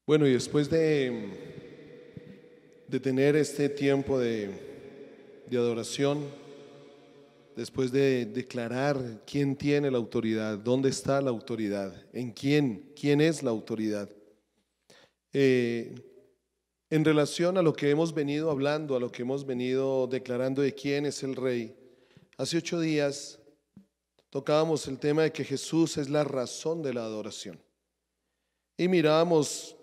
Bueno, y después de tener este tiempo de adoración, después de declarar quién tiene la autoridad, dónde está la autoridad, en quién es la autoridad, eh, en relación a lo que hemos venido hablando, a lo que hemos venido declarando de quién es el Rey, hace 8 días tocábamos el tema de que Jesús es la razón de la adoración. Y mirábamos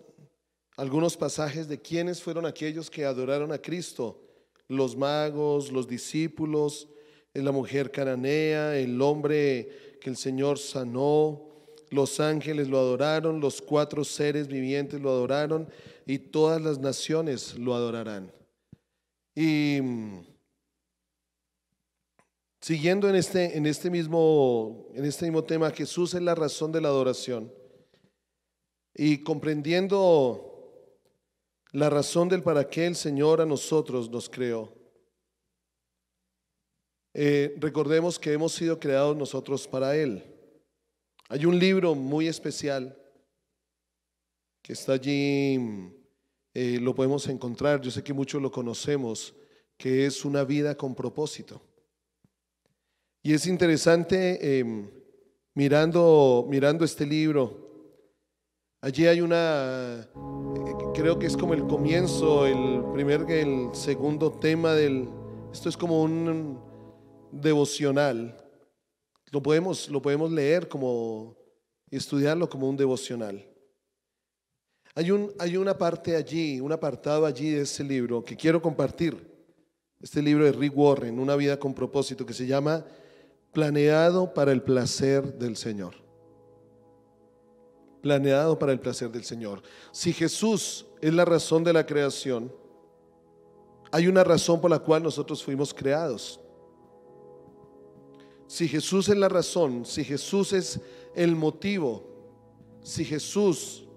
algunos pasajes de quiénes fueron aquellos que adoraron a Cristo: los magos, los discípulos, la mujer cananea, el hombre que el Señor sanó, los ángeles lo adoraron, los 4 seres vivientes lo adoraron y todas las naciones lo adorarán. Y siguiendo en este mismo tema, Jesús es la razón de la adoración, y comprendiendo la razón del para qué el Señor a nosotros nos creó. Recordemos que hemos sido creados nosotros para Él. Hay un libro muy especial que está allí, lo podemos encontrar, yo sé que muchos lo conocemos, que es Una vida con propósito. Y es interesante, mirando este libro, allí hay creo que es como el comienzo, el segundo tema esto es como un devocional. Lo podemos leer como, estudiarlo como un devocional. Hay una parte allí, un apartado allí de ese libro que quiero compartir. Este libro de Rick Warren, Una vida con propósito, que se llama Planeado para el placer del Señor. Planeado para el placer del Señor. Si Jesús es la razón de la creación, hay una razón por la cual nosotros fuimos creados. Si Jesús es la razón, si Jesús es el motivo, si Jesús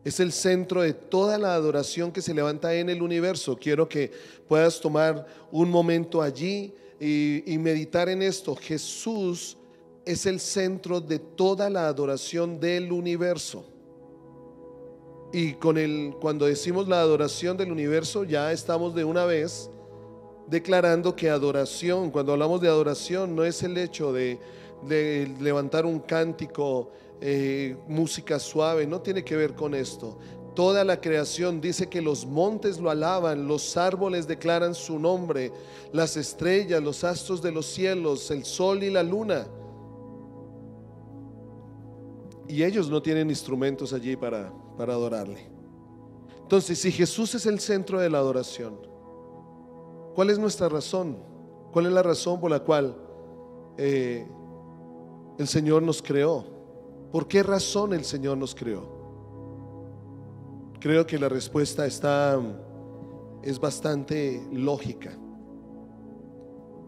es el centro de toda la adoración que se levanta en el universo, quiero que puedas tomar un momento allí y meditar en esto. Jesús es el centro de toda la adoración del universo. Y cuando decimos la adoración del universo, ya estamos de una vez declarando que adoración, cuando hablamos de adoración, no es el hecho de levantar un cántico, música suave, no tiene que ver con esto. Toda la creación dice que los montes lo alaban, los árboles declaran su nombre, las estrellas, los astros de los cielos, el sol y la luna. Y ellos no tienen instrumentos allí para adorarle. Entonces, si Jesús es el centro de la adoración, ¿cuál es nuestra razón? ¿Cuál es la razón por la cual el Señor nos creó? ¿Por qué razón el Señor nos creó? Creo que la respuesta es bastante lógica.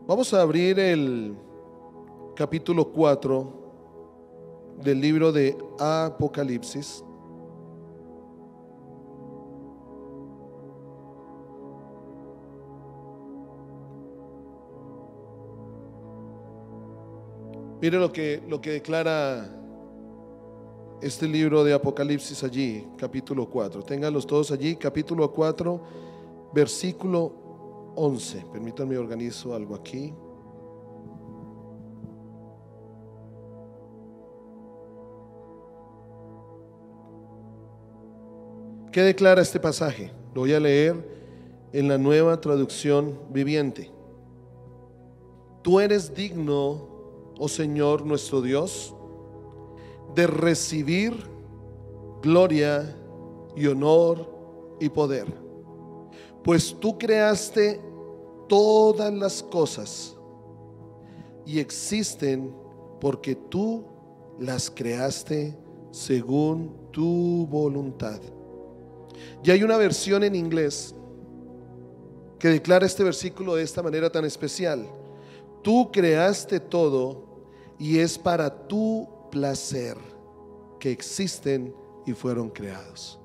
Vamos a abrir el capítulo 4 del libro de Apocalipsis. Mire lo que declara este libro de Apocalipsis allí, capítulo 4. Ténganlos todos allí, capítulo 4, versículo 11. Permítanme, organizo algo aquí. ¿Qué declara este pasaje? Lo voy a leer en la Nueva Traducción Viviente. Tú eres digno, oh Señor nuestro Dios, de recibir gloria y honor y poder, pues tú creaste todas las cosas y existen porque tú las creaste según tu voluntad. Y hay una versión en inglés que declara este versículo de esta manera tan especial: tú creaste todo y es para tu placer que existen y fueron creados.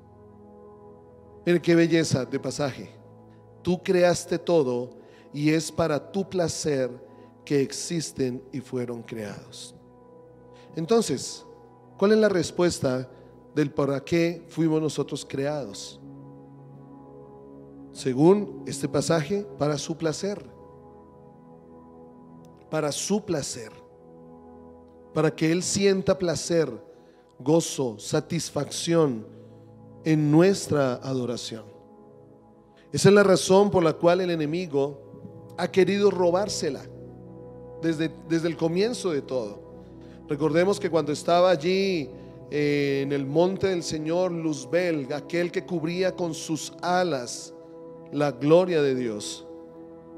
Miren qué belleza de pasaje. Tú creaste todo y es para tu placer que existen y fueron creados. Entonces, ¿cuál es la respuesta del para qué fuimos nosotros creados. Según este pasaje, para su placer. Para su placer. Para que Él sienta placer, gozo, satisfacción en nuestra adoración. Esa es la razón por la cual el enemigo ha querido robársela desde el comienzo de todo. Recordemos que cuando estaba allí en el monte del Señor, Luzbel, aquel que cubría con sus alas la gloria de Dios,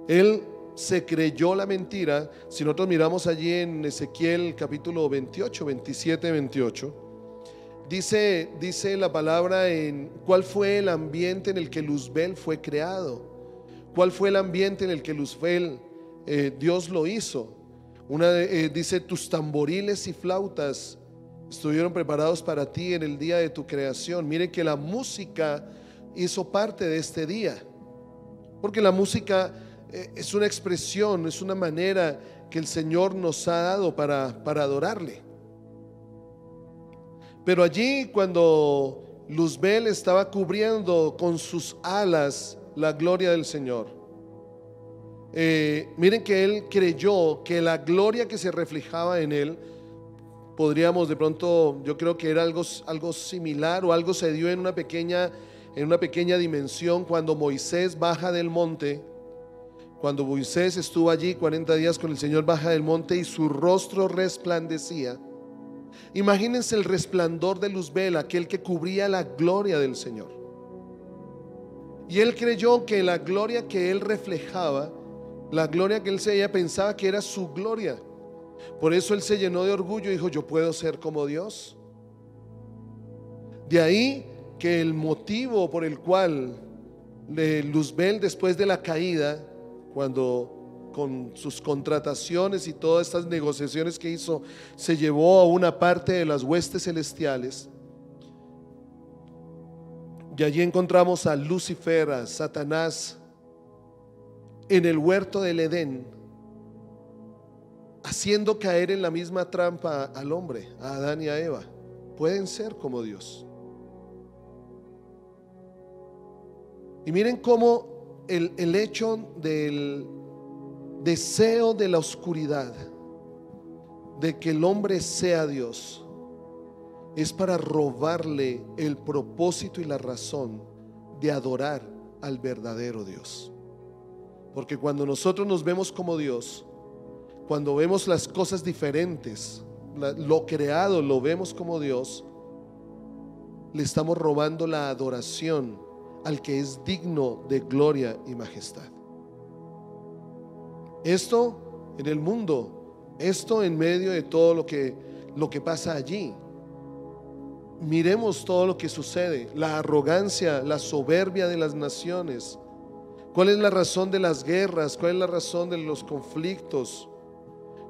él se creyó la mentira. Si nosotros miramos allí en Ezequiel capítulo 28, 27, 28, dice la palabra en cuál fue el ambiente en el que Luzbel fue creado, cuál fue el ambiente en el que Luzbel Dios lo hizo. Dice: tus tamboriles y flautas estuvieron preparados para ti en el día de tu creación. Miren que la música hizo parte de este día, porque la música es una expresión, es una manera que el Señor nos ha dado para adorarle. Pero allí, cuando Luzbel estaba cubriendo con sus alas la gloria del Señor, miren que él creyó que la gloria que se reflejaba en él, podríamos de pronto, yo creo que era algo similar, o algo se dio en una pequeña dimensión cuando Moisés baja del monte. Cuando Moisés estuvo allí 40 días con el Señor, baja del monte y su rostro resplandecía. Imagínense el resplandor de Luzbel, aquel que cubría la gloria del Señor. Y él creyó que la gloria que él reflejaba, la gloria que él se pensaba que era su gloria. Por eso él se llenó de orgullo y dijo: yo puedo ser como Dios. De ahí que el motivo por el cual Luzbel, después de la caída, cuando con sus contrataciones y todas estas negociaciones que hizo, se llevó a una parte de las huestes celestiales, y allí encontramos a Lucifer, a Satanás, en el huerto del Edén, haciendo caer en la misma trampa al hombre, a Adán y a Eva. Pueden ser como Dios. Y miren cómo el hecho del deseo de la oscuridad, de que el hombre sea Dios, es para robarle el propósito y la razón de adorar al verdadero Dios. Porque cuando nosotros nos vemos como Dios, cuando vemos las cosas diferentes, lo creado lo vemos como Dios, le estamos robando la adoración al que es digno de gloria y majestad. Esto en el mundo, esto en medio de todo lo que pasa allí. Miremos todo lo que sucede, la arrogancia, la soberbia de las naciones. ¿Cuál es la razón de las guerras? ¿Cuál es la razón de los conflictos?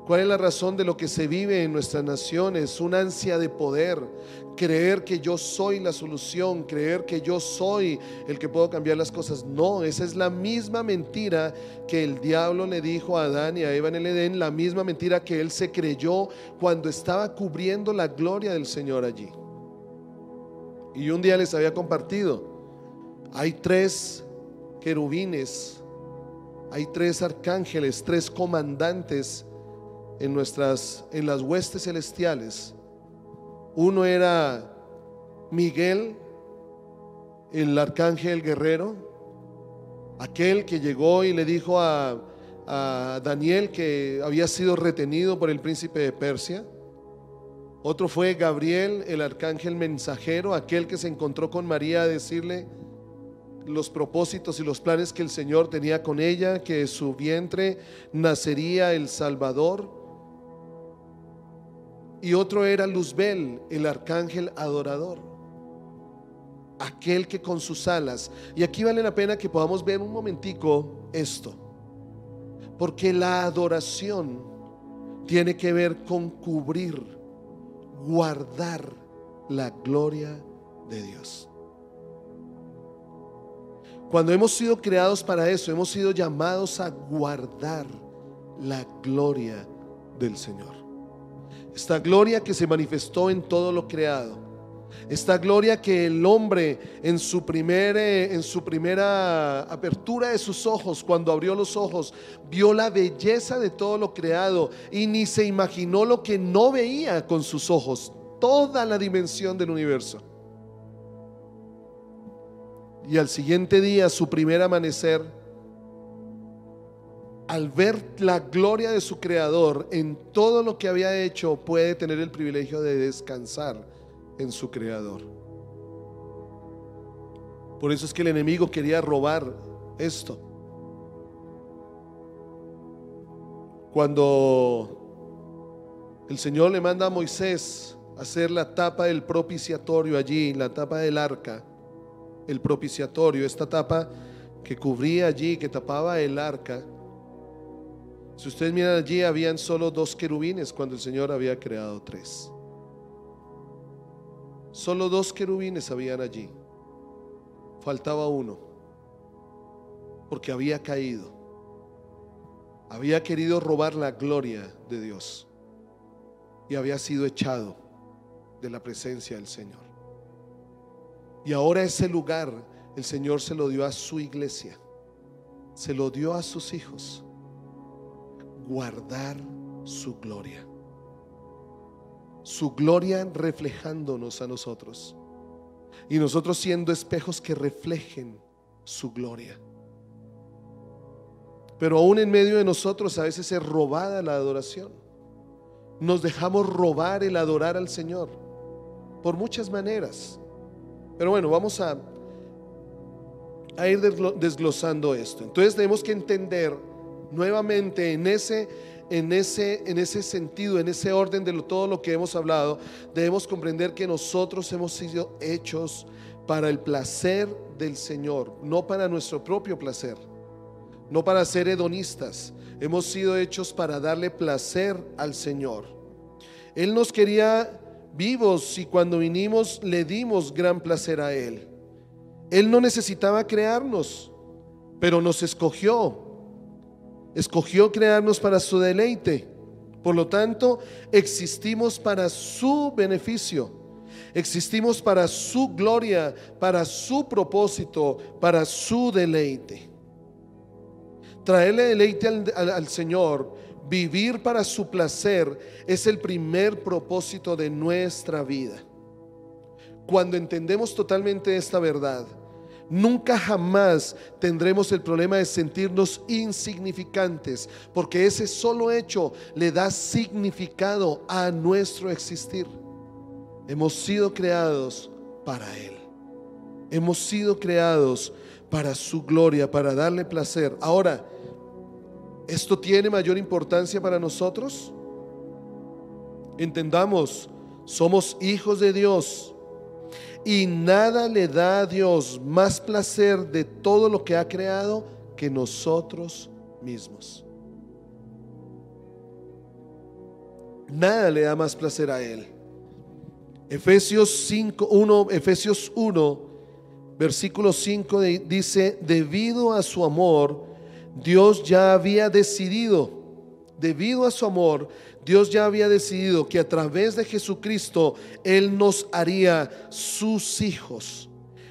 ¿Cuál es la razón de lo que se vive en nuestras naciones? Una ansia de poder, creer que yo soy la solución, creer que yo soy el que puedo cambiar las cosas. No, esa es la misma mentira que el diablo le dijo a Adán y a Eva en el Edén, la misma mentira que él se creyó cuando estaba cubriendo la gloria del Señor allí. Y un día les había compartido, hay 3 querubines, hay 3 arcángeles, 3 comandantes en las huestes celestiales. Uno era Miguel, el arcángel guerrero, aquel que llegó y le dijo a Daniel que había sido retenido por el príncipe de Persia. Otro fue Gabriel, el arcángel mensajero, aquel que se encontró con María a decirle los propósitos y los planes que el Señor tenía con ella, que de su vientre nacería el Salvador. Y otro era Luzbel, el arcángel adorador, aquel que con sus alas. Y aquí vale la pena que podamos ver un momentico esto, porque la adoración tiene que ver con cubrir, guardar la gloria de Dios. Cuando hemos sido creados para eso, hemos sido llamados a guardar la gloria del Señor. Esta gloria que se manifestó en todo lo creado, Esta gloria que el hombre en su primera apertura de sus ojos, cuando abrió los ojos, vio la belleza de todo lo creado y ni se imaginó lo que no veía con sus ojos, toda la dimensión del universo. Y al siguiente día, su primer amanecer, al ver la gloria de su creador en todo lo que había hecho, puede tener el privilegio de descansar en su creador. Por eso es que el enemigo quería robar esto. Cuando el Señor le manda a Moisés hacer la tapa del propiciatorio allí, la tapa del arca, el propiciatorio, esta tapa que cubría allí, que tapaba el arca. Si ustedes miran allí, habían solo 2 querubines cuando el Señor había creado 3. Solo 2 querubines habían allí. Faltaba uno, porque había caído. Había querido robar la gloria de Dios y había sido echado de la presencia del Señor. Y ahora ese lugar el Señor se lo dio a su iglesia, se lo dio a sus hijos. Guardar su gloria reflejándonos a nosotros, y nosotros siendo espejos que reflejen su gloria. Pero aún en medio de nosotros a veces es robada la adoración. Nos dejamos robar el adorar al Señor por muchas maneras. Pero bueno, vamos a ir desglosando esto. Entonces tenemos que entender nuevamente en ese sentido, en ese orden de todo lo que hemos hablado, debemos comprender que nosotros hemos sido hechos para el placer del Señor, no para nuestro propio placer, no para ser hedonistas. Hemos sido hechos para darle placer al Señor. Él nos quería vivos y cuando vinimos le dimos gran placer a Él. Él no necesitaba crearnos, pero nos escogió crearnos para su deleite. Por lo tanto, existimos para su beneficio, existimos para su gloria, para su propósito, para su deleite. Traerle deleite al Señor, vivir para su placer, es el primer propósito de nuestra vida. Cuando entendemos totalmente esta verdad, nunca jamás tendremos el problema de sentirnos insignificantes, porque ese solo hecho le da significado a nuestro existir. Hemos sido creados para Él, hemos sido creados para su gloria, para darle placer. Ahora, ¿esto tiene mayor importancia para nosotros? Entendamos, somos hijos de Dios. Y nada le da a Dios más placer de todo lo que ha creado que nosotros mismos. Nada le da más placer a Él. Efesios 1, versículo 5 dice: debido a su amor, Dios ya había decidido que a través de Jesucristo Él nos haría sus hijos.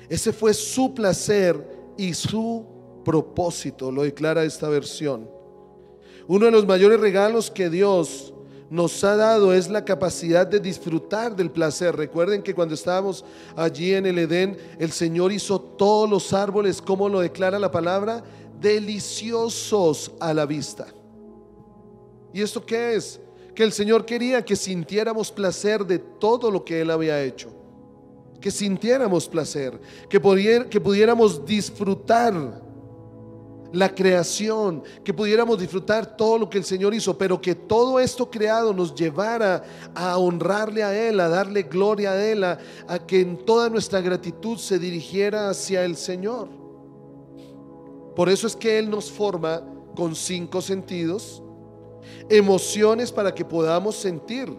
Ese fue su placer y su propósito, lo declara esta versión. Uno de los mayores regalos que Dios nos ha dado es la capacidad de disfrutar del placer. Recuerden que cuando estábamos allí en el Edén, el Señor hizo todos los árboles, como lo declara la palabra, deliciosos a la vista. ¿Y esto qué es? Que el Señor quería que sintiéramos placer de todo lo que Él había hecho, que sintiéramos placer, que pudiéramos disfrutar la creación, que pudiéramos disfrutar todo lo que el Señor hizo, pero que todo esto creado nos llevara a honrarle a Él, a darle gloria a Él, a que en toda nuestra gratitud se dirigiera hacia el Señor. Por eso es que Él nos forma con 5 sentidos, emociones para que podamos sentir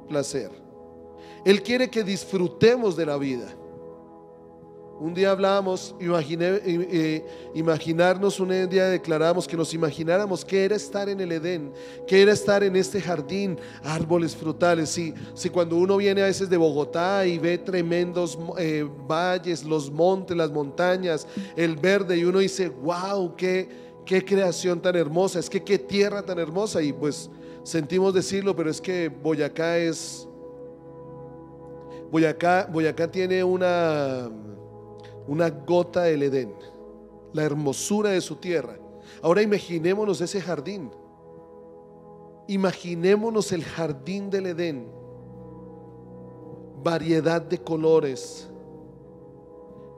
placer. Él quiere que disfrutemos de la vida. Un día hablábamos, imaginarnos, un día declarábamos que nos imagináramos qué era estar en el Edén, qué era estar en este jardín, árboles frutales. Si cuando uno viene a veces de Bogotá y ve tremendos valles, los montes, las montañas, el verde, y uno dice, wow, qué creación tan hermosa, es que qué tierra tan hermosa. Y pues sentimos decirlo, pero es que Boyacá tiene una gota del Edén, la hermosura de su tierra. Ahora imaginémonos ese jardín, imaginémonos el jardín del Edén, variedad de colores,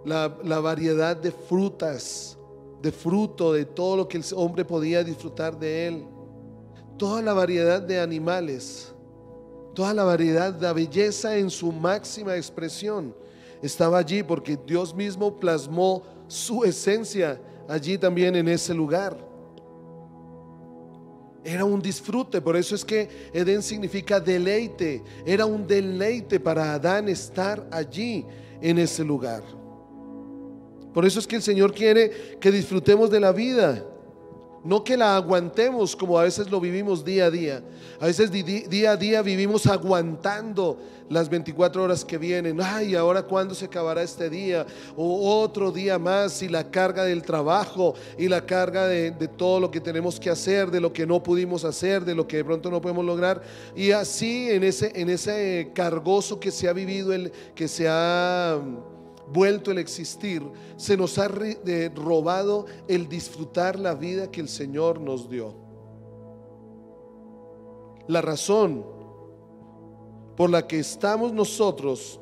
la variedad de frutas, de fruto, de todo lo que el hombre podía disfrutar de él, toda la variedad de animales, toda la variedad, la belleza en su máxima expresión estaba allí, porque Dios mismo plasmó su esencia allí también en ese lugar. Era un disfrute, por eso es que Edén significa deleite. Era un deleite para Adán estar allí en ese lugar. Por eso es que el Señor quiere que disfrutemos de la vida, no que la aguantemos como a veces lo vivimos día a día. A veces día a día vivimos aguantando las 24 horas que vienen. Ay, ¿ahora cuándo se acabará este día? O otro día más, y la carga del trabajo y la carga de todo lo que tenemos que hacer, de lo que no pudimos hacer, de lo que de pronto no podemos lograr. Y así en ese cargoso que se ha vivido, que se ha vuelto el existir, se nos ha robado el disfrutar la vida que el Señor nos dio. La razón por la que estamos nosotros,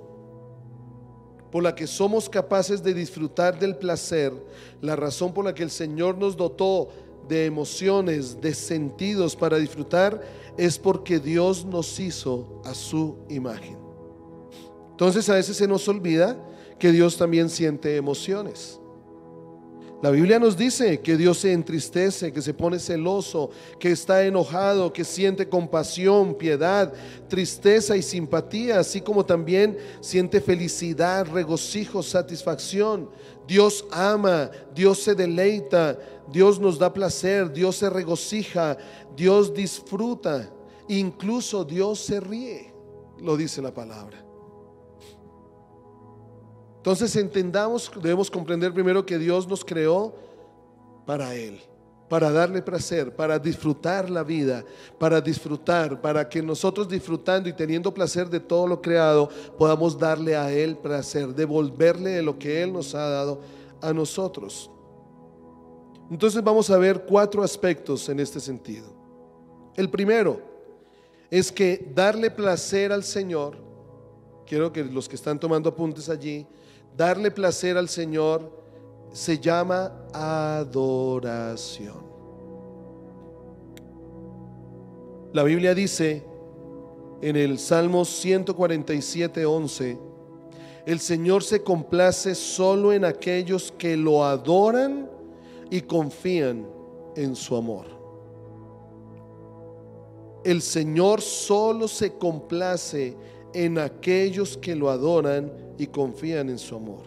por la que somos capaces de disfrutar del placer, la razón por la que el Señor nos dotó de emociones, de sentidos para disfrutar, es porque Dios nos hizo a su imagen. Entonces a veces se nos olvida que Dios también siente emociones. La Biblia nos dice que Dios se entristece, que se pone celoso, que está enojado, que siente compasión, piedad, tristeza y simpatía, así como también siente felicidad, regocijo, satisfacción. Dios ama, Dios se deleita, Dios nos da placer, Dios se regocija, Dios disfruta, incluso Dios se ríe, lo dice la palabra. Entonces entendamos, debemos comprender primero que Dios nos creó para Él, para darle placer, para disfrutar la vida, para que nosotros, disfrutando y teniendo placer de todo lo creado, podamos darle a Él placer, devolverle de lo que Él nos ha dado a nosotros. Entonces vamos a ver 4 aspectos en este sentido. El primero es que darle placer al Señor, quiero que los que están tomando apuntes allí, darle placer al Señor se llama adoración. La Biblia dice en el Salmo 147:11: el Señor se complace solo en aquellos que lo adoran y confían en su amor. El Señor solo se complace en aquellos que lo adoran y confían en su amor.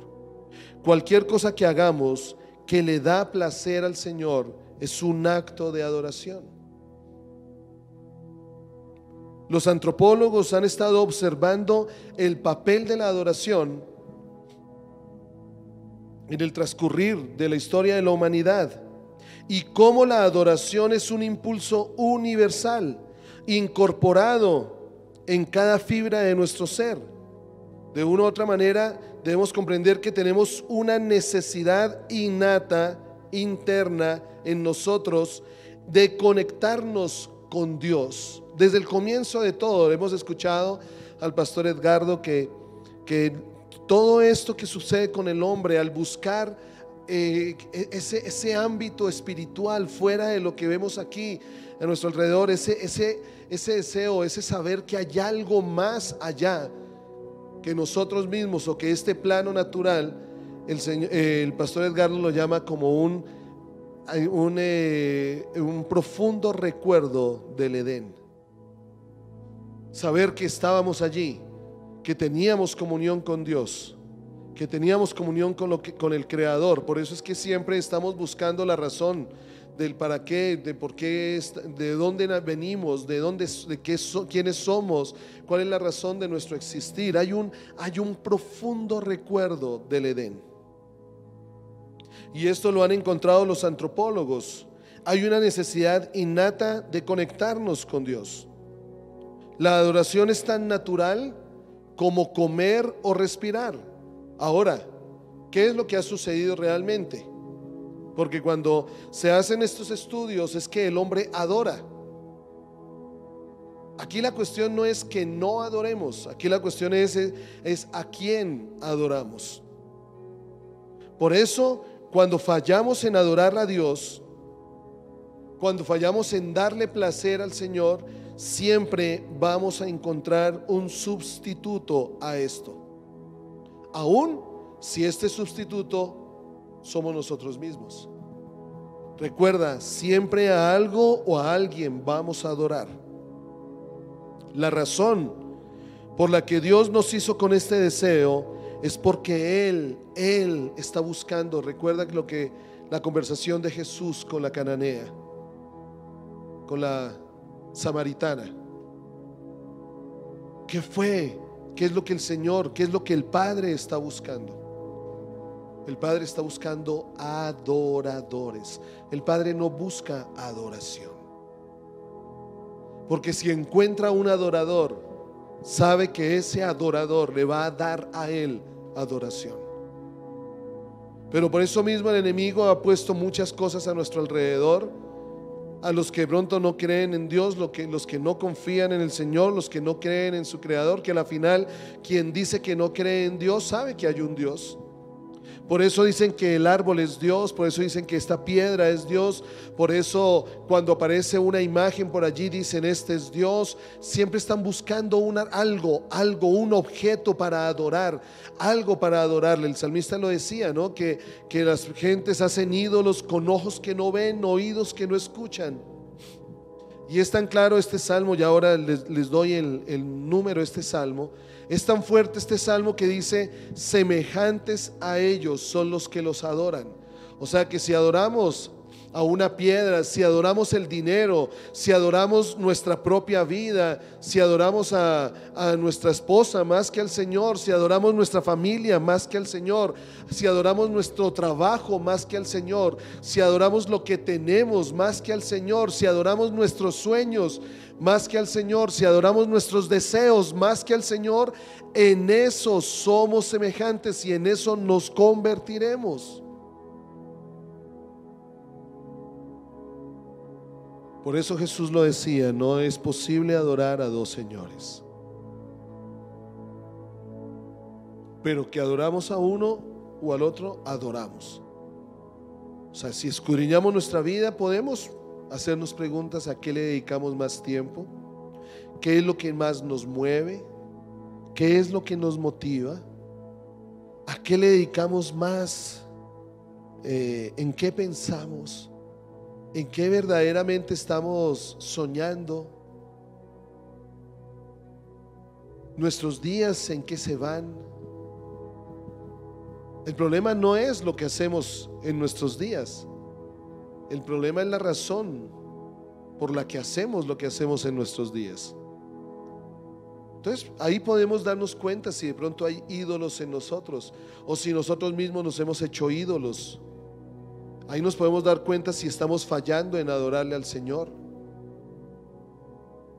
Cualquier cosa que hagamos que le da placer al Señor es un acto de adoración. Los antropólogos han estado observando el papel de la adoración en el transcurrir de la historia de la humanidad y cómo la adoración es un impulso universal, incorporado en cada fibra de nuestro ser. De una u otra manera debemos comprender que tenemos una necesidad innata, interna en nosotros, de conectarnos con Dios. Desde el comienzo de todo hemos escuchado al pastor Edgardo que todo esto que sucede con el hombre al buscar ese ámbito espiritual fuera de lo que vemos aquí a nuestro alrededor, ese deseo, ese saber que hay algo más allá que nosotros mismos o que este plano natural, el pastor Edgardo lo llama como un profundo recuerdo del Edén. Saber que estábamos allí, que teníamos comunión con Dios, que teníamos comunión con el Creador. Por eso es que siempre estamos buscando la razón del para qué, de por qué, de dónde venimos, quiénes somos, cuál es la razón de nuestro existir. Hay un profundo recuerdo del Edén. Y esto lo han encontrado los antropólogos. Hay una necesidad innata de conectarnos con Dios. La adoración es tan natural como comer o respirar. Ahora, ¿qué es lo que ha sucedido realmente? Porque cuando se hacen estos estudios es que el hombre adora. Aquí la cuestión no es que no adoremos, aquí la cuestión es a quién adoramos. Por eso, cuando fallamos en adorar a Dios, cuando fallamos en darle placer al Señor, siempre vamos a encontrar un sustituto a esto, aun si este sustituto somos nosotros mismos. Recuerda, siempre a algo o a alguien vamos a adorar. La razón por la que Dios nos hizo con este deseo es porque Él está buscando. Recuerda la conversación de Jesús con la cananea, con la samaritana. ¿Qué fue? ¿Qué es lo que el Señor, qué es lo que el Padre está buscando? El Padre está buscando adoradores. El Padre no busca adoración. Porque si encuentra un adorador, sabe que ese adorador le va a dar a Él adoración. Pero por eso mismo el enemigo ha puesto muchas cosas a nuestro alrededor. A los que pronto no creen en Dios, los que no confían en el Señor, los que no creen en su Creador, que al final quien dice que no cree en Dios sabe que hay un Dios. Por eso dicen que el árbol es Dios, por eso dicen que esta piedra es Dios, por eso cuando aparece una imagen por allí dicen este es Dios. Siempre están buscando algo, un objeto para adorar, algo para adorarle. El salmista lo decía, ¿no? Que las gentes hacen ídolos con ojos que no ven, oídos que no escuchan. Y es tan claro este salmo, y ahora les doy el número de este salmo. Es tan fuerte este salmo que dice: semejantes a ellos son los que los adoran. O sea que si adoramos a una piedra, si adoramos el dinero, si adoramos nuestra propia vida, si adoramos a nuestra esposa más que al Señor, si adoramos nuestra familia más que al Señor, si adoramos nuestro trabajo más que al Señor, si adoramos lo que tenemos más que al Señor, si adoramos nuestros sueños más que al Señor, si adoramos nuestros deseos más que al Señor, en eso somos semejantes y en eso nos convertiremos. Por eso Jesús lo decía: no es posible adorar a dos señores. Pero que adoramos a uno o al otro, adoramos. O sea, si escudriñamos nuestra vida, podemos hacernos preguntas: ¿a qué le dedicamos más tiempo? ¿Qué es lo que más nos mueve? ¿Qué es lo que nos motiva? ¿A qué le dedicamos más? ¿En qué pensamos? ¿En qué verdaderamente estamos soñando? ¿Nuestros días en qué se van? El problema no es lo que hacemos en nuestros días. El problema es la razón por la que hacemos lo que hacemos en nuestros días. Entonces ahí podemos darnos cuenta si de pronto hay ídolos en nosotros o si nosotros mismos nos hemos hecho ídolos. Ahí nos podemos dar cuenta si estamos fallando en adorarle al Señor.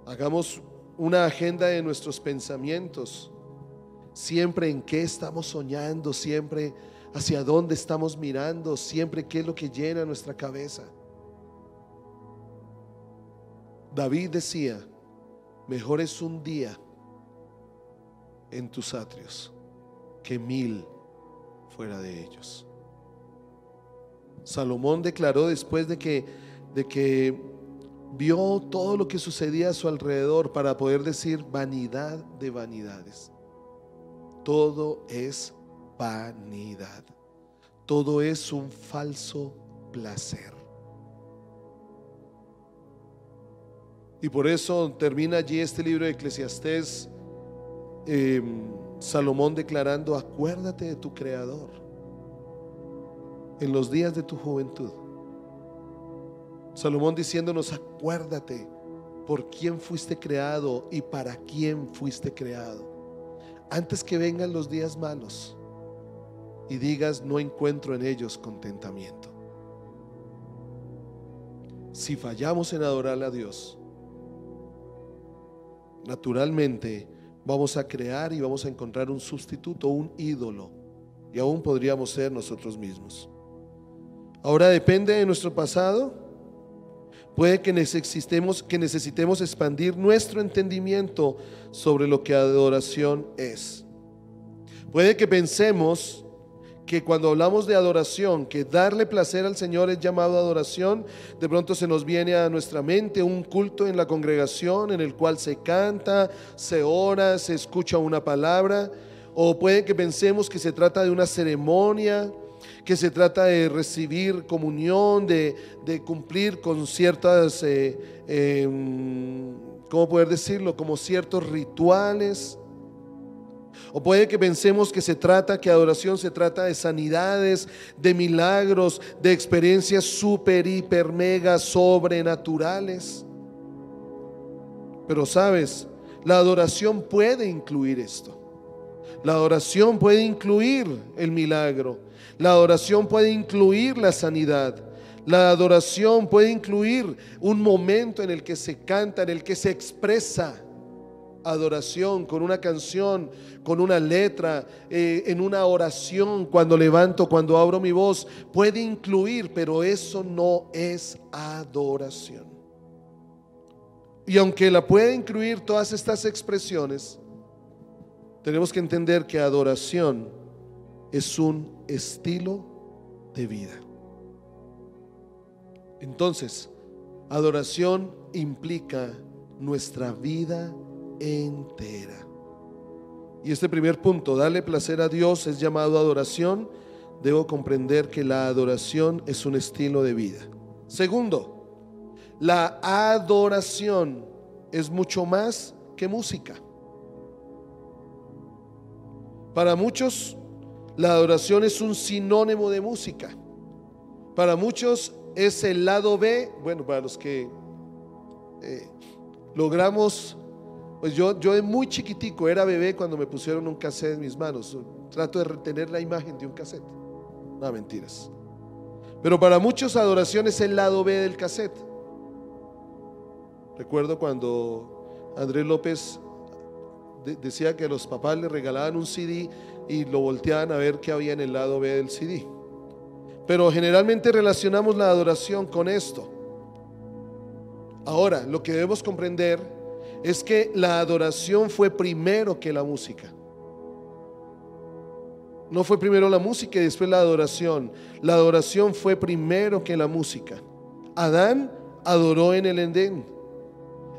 Hagamos una agenda de nuestros pensamientos, siempre en qué estamos soñando, siempre hacia dónde estamos mirando, siempre qué es lo que llena nuestra cabeza. David decía: mejor es un día en tus atrios que 1000 fuera de ellos. Salomón declaró después de que vio todo lo que sucedía a su alrededor, para poder decir: vanidad de vanidades. Todo es vanidad. Todo es un falso placer. Y por eso termina allí este libro de Eclesiastés Salomón declarando: acuérdate de tu Creador en los días de tu juventud. Salomón diciéndonos: acuérdate por quién fuiste creado y para quién fuiste creado, antes que vengan los días malos y digas: no encuentro en ellos contentamiento. Si fallamos en adorarle a Dios, naturalmente vamos a crear y vamos a encontrar un sustituto, un ídolo, y aún podríamos ser nosotros mismos. Ahora, depende de nuestro pasado. Puede que necesitemos expandir nuestro entendimiento sobre lo que adoración es. Puede que pensemos que cuando hablamos de adoración, que darle placer al Señor es llamado adoración, de pronto se nos viene a nuestra mente un culto en la congregación en el cual se canta, se ora, se escucha una palabra. O puede que pensemos que se trata de una ceremonia, que se trata de recibir comunión, de cumplir con ciertas, ¿cómo poder decirlo? Como ciertos rituales. O puede que pensemos que adoración se trata de sanidades, de milagros, de experiencias súper, hiper, mega, sobrenaturales. Pero sabes, la adoración puede incluir esto. La adoración puede incluir el milagro. La adoración puede incluir la sanidad. La adoración puede incluir un momento en el que se canta, en el que se expresa adoración con una canción, con una letra, en una oración, cuando levanto, cuando abro mi voz. Puede incluir, pero eso no es adoración. Y aunque la puede incluir todas estas expresiones, tenemos que entender que adoración es un estilo de vida. Entonces, adoración implica nuestra vida entera. Y este primer punto, darle placer a Dios, es llamado adoración. Debo comprender que la adoración es un estilo de vida. Segundo, la adoración es mucho más que música. Para muchos, la adoración es un sinónimo de música. Para muchos es el lado B. Bueno, para los que logramos, pues yo de muy chiquitico, era bebé cuando me pusieron un cassette en mis manos. Trato de retener la imagen de un cassette. No, mentiras. Pero para muchos adoración es el lado B del cassette. Recuerdo cuando Andrés López decía que los papás le regalaban un CD y lo volteaban a ver qué había en el lado B del CD. Pero generalmente relacionamos la adoración con esto. Ahora, lo que debemos comprender es que la adoración fue primero que la música. No fue primero la música y después la adoración. La adoración fue primero que la música. Adán adoró en el Edén.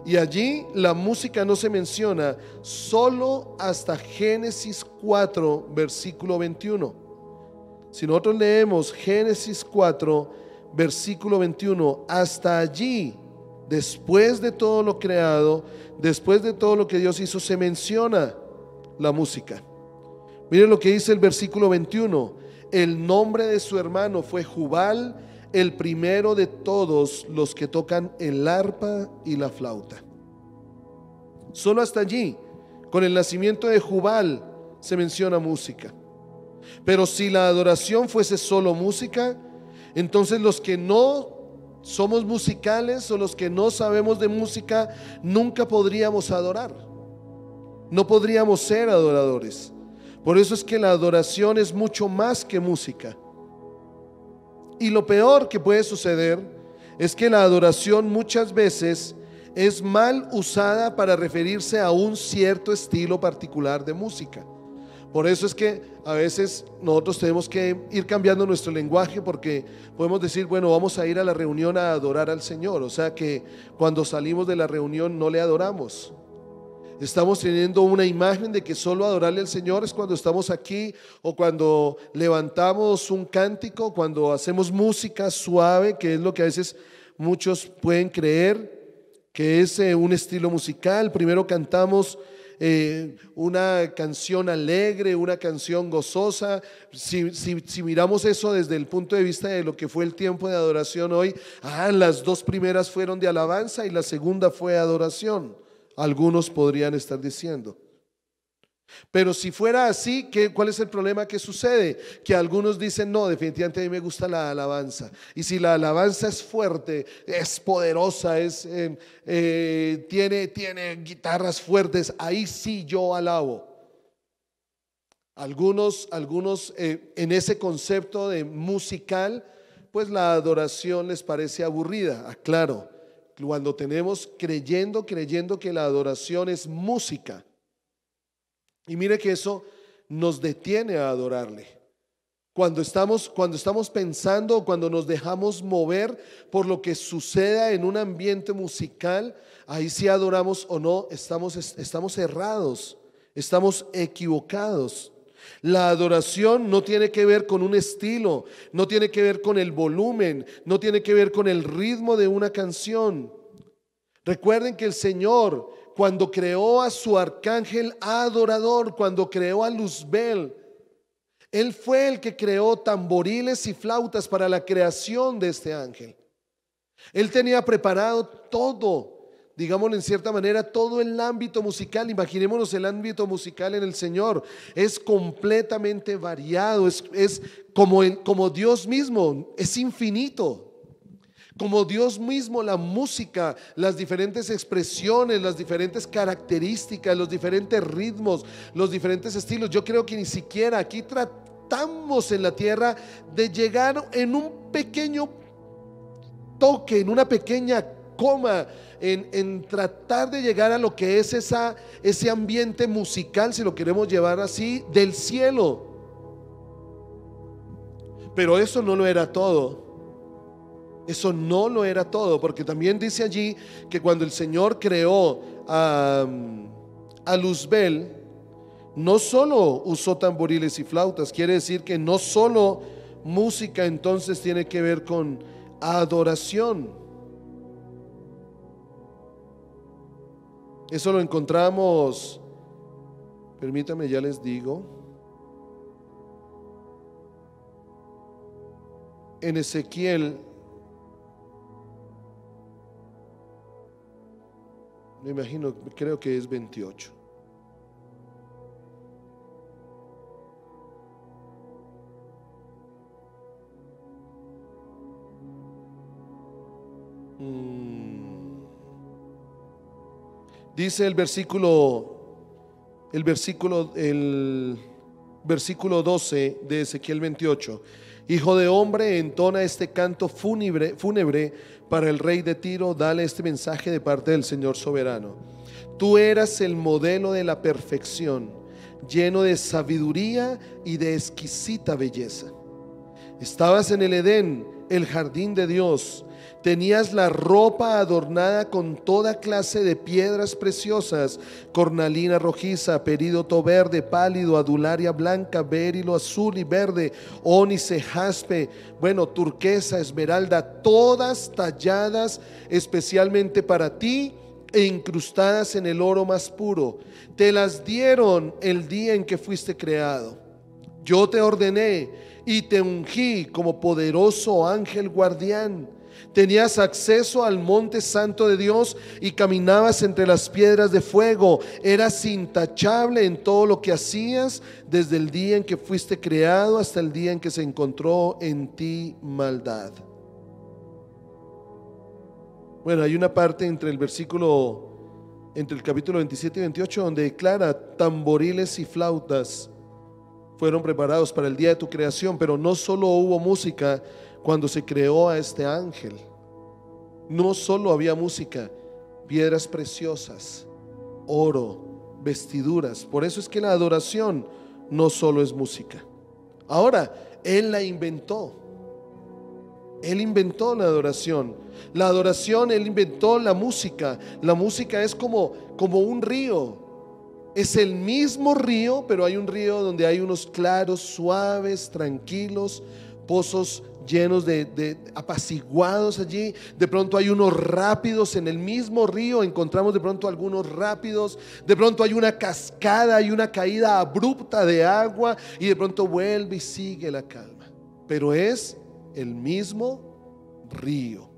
Y allí la música no se menciona solo hasta Génesis 4, versículo 21. Si nosotros leemos Génesis 4, versículo 21, hasta allí, después de todo lo creado, después de todo lo que Dios hizo, se menciona la música. Miren lo que dice el versículo 21. El nombre de su hermano fue Jubal, el primero de todos los que tocan el arpa y la flauta. Solo hasta allí, con el nacimiento de Jubal, se menciona música. Pero si la adoración fuese solo música, entonces los que no somos musicales o los que no sabemos de música, nunca podríamos adorar. No podríamos ser adoradores. Por eso es que la adoración es mucho más que música. Y lo peor que puede suceder es que la adoración muchas veces es mal usada para referirse a un cierto estilo particular de música. Por eso es que a veces nosotros tenemos que ir cambiando nuestro lenguaje, porque podemos decir, bueno, vamos a ir a la reunión a adorar al Señor. O sea que cuando salimos de la reunión no le adoramos. Estamos teniendo una imagen de que solo adorarle al Señor es cuando estamos aquí, o cuando levantamos un cántico, cuando hacemos música suave, que es lo que a veces muchos pueden creer que es un estilo musical. Primero cantamos una canción alegre, una canción gozosa. Si miramos eso desde el punto de vista de lo que fue el tiempo de adoración hoy, las dos primeras fueron de alabanza y la segunda fue adoración, algunos podrían estar diciendo. Pero si fuera así, ¿cuál es el problema que sucede? Que algunos dicen, no, definitivamente a mí me gusta la alabanza. Y si la alabanza es fuerte, es poderosa, tiene guitarras fuertes, ahí sí yo alabo. Algunos en ese concepto de musical, pues la adoración les parece aburrida. Claro, cuando tenemos creyendo que la adoración es música. Y mire que eso nos detiene a adorarle. Cuando estamos pensando, cuando nos dejamos mover por lo que suceda en un ambiente musical, ahí sí adoramos o no, estamos errados, estamos equivocados. La adoración no tiene que ver con un estilo, no tiene que ver con el volumen, no tiene que ver con el ritmo de una canción. Recuerden que el Señor, cuando creó a su arcángel adorador, cuando creó a Luzbel, Él fue el que creó tamboriles y flautas para la creación de este ángel. Él tenía preparado todo, digámoslo en cierta manera, todo el ámbito musical. Imaginémonos el ámbito musical en el Señor. Es completamente variado, es como Dios mismo, es infinito. Como Dios mismo, la música, las diferentes expresiones, las diferentes características, los diferentes ritmos, los diferentes estilos. Yo creo que ni siquiera aquí tratamos en la tierra de llegar en un pequeño toque, en una pequeña coma, en tratar de llegar a lo que es ese ambiente musical, si lo queremos llevar así, del cielo. Pero eso no lo era todo. Eso no lo era todo, porque también dice allí que cuando el Señor creó a Luzbel, no solo usó tamboriles y flautas. Quiere decir que no solo música entonces tiene que ver con adoración. Eso lo encontramos, permítame, ya les digo, en Ezequiel. Me imagino, creo que es 28. Dice el versículo 12 de Ezequiel 28: Hijo de hombre, entona este canto fúnebre para el rey de Tiro, dale este mensaje de parte del Señor soberano. Tú eras el modelo de la perfección, lleno de sabiduría y de exquisita belleza. Estabas en el Edén, el jardín de Dios. Tenías la ropa adornada con toda clase de piedras preciosas: cornalina rojiza, perídoto verde pálido, adularia blanca, berilo azul y verde, ónice, jaspe, turquesa, esmeralda, todas talladas especialmente para ti e incrustadas en el oro más puro. Te las dieron el día en que fuiste creado. Yo te ordené y te ungí como poderoso ángel guardián. Tenías acceso al monte santo de Dios y caminabas entre las piedras de fuego. Eras intachable en todo lo que hacías, desde el día en que fuiste creado hasta el día en que se encontró en ti maldad. Hay una parte entre el capítulo 27 y 28 donde declara: tamboriles y flautas fueron preparados para el día de tu creación. Pero no solo hubo música cuando se creó a este ángel. No solo había música, piedras preciosas, oro, vestiduras. Por eso es que la adoración no solo es música. Ahora, Él la inventó. Él inventó la adoración. La adoración, Él inventó la música. La música es como un río. Es el mismo río, pero hay un río donde hay unos claros, suaves, tranquilos, pozos llenos de apaciguados allí. De pronto hay unos rápidos en el mismo río, encontramos de pronto algunos rápidos. De pronto hay una cascada, hay una caída abrupta de agua y de pronto vuelve y sigue la calma. Pero es el mismo río.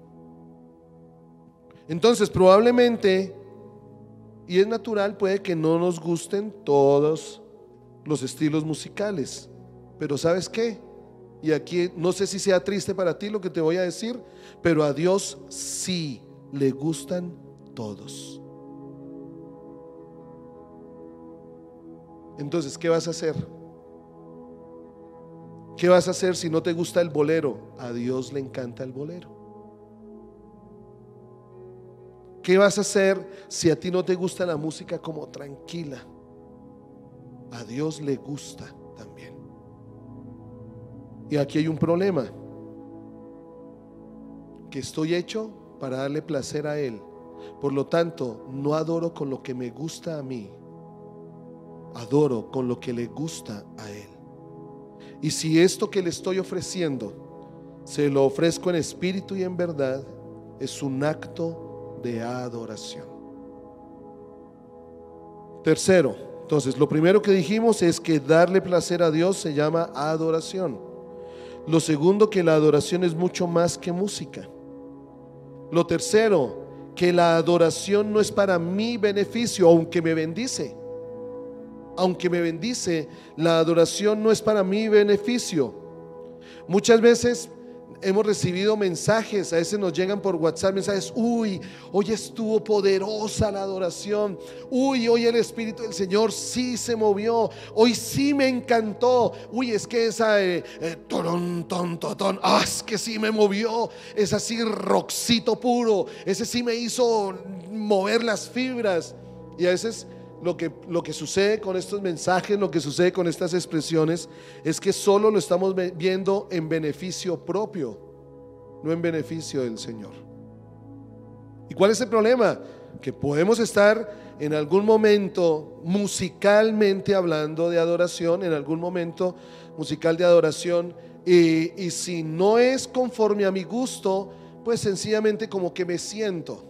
Entonces probablemente, y es natural, puede que no nos gusten todos los estilos musicales, pero ¿sabes qué? Y aquí no sé si sea triste para ti lo que te voy a decir, pero a Dios sí le gustan todos. Entonces, ¿qué vas a hacer? ¿Qué vas a hacer si no te gusta el bolero? A Dios le encanta el bolero. ¿Qué vas a hacer si a ti no te gusta la música como tranquila? A Dios le gusta también. Y aquí hay un problema, que estoy hecho para darle placer a Él. Por lo tanto, no adoro con lo que me gusta a mí, adoro con lo que le gusta a Él. Y si esto que le estoy ofreciendo se lo ofrezco en espíritu y en verdad, es un acto de adoración. Tercero, entonces lo primero que dijimos es que darle placer a Dios se llama adoración. Lo segundo, que la adoración es mucho más que música. Lo tercero, que la adoración no es para mi beneficio, aunque me bendice. Aunque me bendice, la adoración no es para mi beneficio. Muchas veces hemos recibido mensajes, a veces nos llegan por WhatsApp mensajes: uy, hoy estuvo poderosa la adoración, uy, hoy el Espíritu del Señor sí se movió, hoy sí me encantó, uy, es que esa torón, es que sí me movió, es así rockcito puro, ese sí me hizo mover las fibras. Y a veces lo que sucede con estos mensajes, lo que sucede con estas expresiones, es que solo lo estamos viendo en beneficio propio, no en beneficio del Señor. ¿Y cuál es el problema? Que podemos estar en algún momento musicalmente hablando de adoración, en algún momento musical de adoración, y si no es conforme a mi gusto, pues sencillamente como que me siento,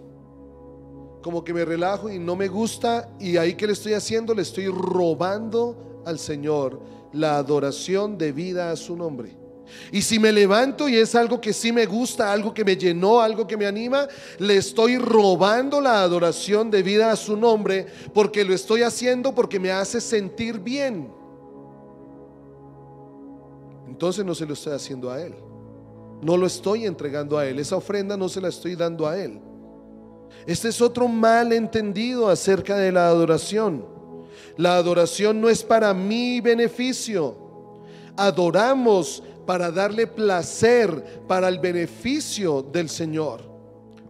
como que me relajo y no me gusta, y ahí que le estoy haciendo, le estoy robando al Señor la adoración debida a su nombre. Y si me levanto y es algo que sí me gusta, algo que me llenó, algo que me anima, le estoy robando la adoración debida a su nombre, porque lo estoy haciendo porque me hace sentir bien. Entonces no se lo estoy haciendo a Él, no lo estoy entregando a Él, esa ofrenda no se la estoy dando a Él. Este es otro malentendido acerca de la adoración. La adoración no es para mi beneficio. Adoramos para darle placer, para el beneficio del Señor.